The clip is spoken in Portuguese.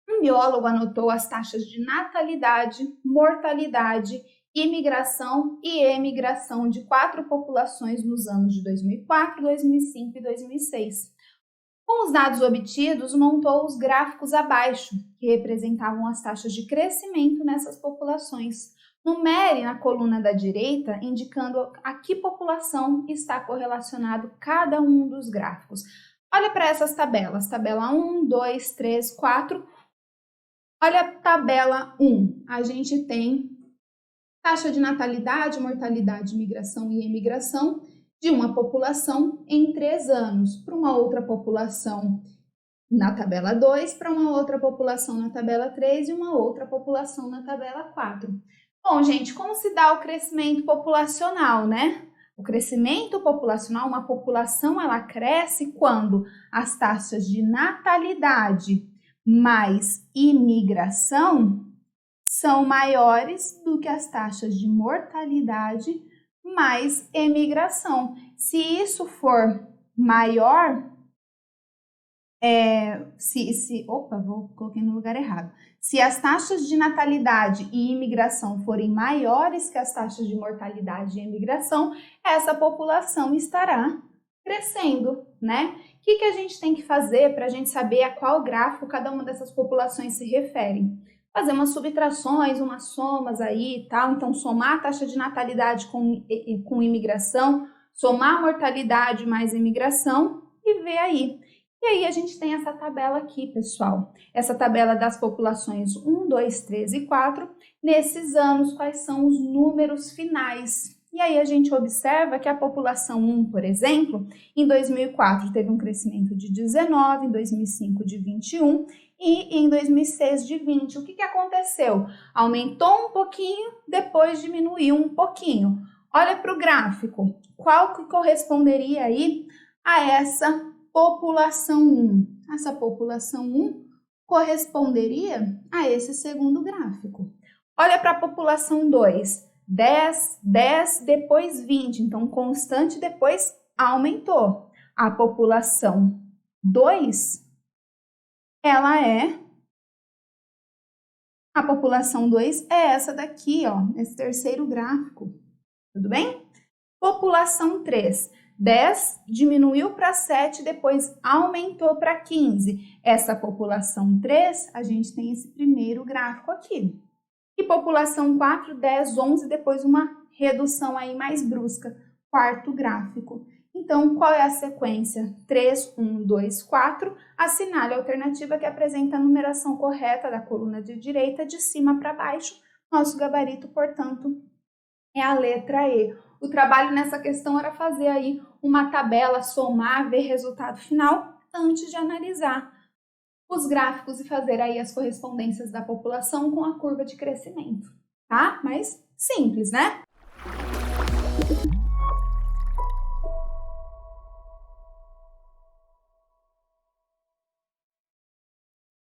Um biólogo anotou as taxas de natalidade, mortalidade, imigração e emigração de 4 populações nos anos de 2004, 2005 e 2006. Com os dados obtidos, montou os gráficos abaixo, que representavam as taxas de crescimento nessas populações. Numere na coluna da direita, indicando a que população está correlacionado cada um dos gráficos. Olha para essas tabelas, tabela 1, 2, 3, 4. Olha a tabela 1, a gente tem taxa de natalidade, mortalidade, migração e emigração de uma população em 3 anos, para uma outra população na tabela 2, para uma outra população na tabela 3 e uma outra população na tabela 4. Bom, gente, como se dá o crescimento populacional, né? O crescimento populacional, uma população, ela cresce quando as taxas de natalidade mais imigração são maiores do que as taxas de mortalidade mais emigração. Se isso for maior, coloquei no lugar errado. Se as taxas de natalidade e imigração forem maiores que as taxas de mortalidade e imigração, essa população estará crescendo, né? O que a gente tem que fazer para a gente saber a qual gráfico cada uma dessas populações se refere? Fazer umas subtrações, umas somas aí e tal. Então, somar a taxa de natalidade com imigração, somar a mortalidade mais imigração e ver aí. E aí a gente tem essa tabela aqui, pessoal. Essa tabela das populações 1, 2, 3 e 4. Nesses anos, quais são os números finais? E aí a gente observa que a população 1, por exemplo, em 2004 teve um crescimento de 19, em 2005 de 21 e em 2006 de 20. O que aconteceu? Aumentou um pouquinho, depois diminuiu um pouquinho. Olha para o gráfico. Qual que corresponderia aí a essa população 1? Essa população 1 corresponderia a esse segundo gráfico. Olha para a população 2. 10, 10, depois 20. Então, constante, depois aumentou. A população 2, a população 2 é essa daqui, ó, esse terceiro gráfico. Tudo bem? População 3. 10 diminuiu para 7, depois aumentou para 15. Essa população 3, a gente tem esse primeiro gráfico aqui. E população 4, 10, 11, depois uma redução aí mais brusca, quarto gráfico. Então, qual é a sequência? 3, 1, 2, 4. Assinale a alternativa que apresenta a numeração correta da coluna de direita de cima para baixo. Nosso gabarito, portanto, é a letra E. O trabalho nessa questão era fazer aí uma tabela, somar, ver resultado final antes de analisar os gráficos e fazer aí as correspondências da população com a curva de crescimento, tá? Mas simples, né?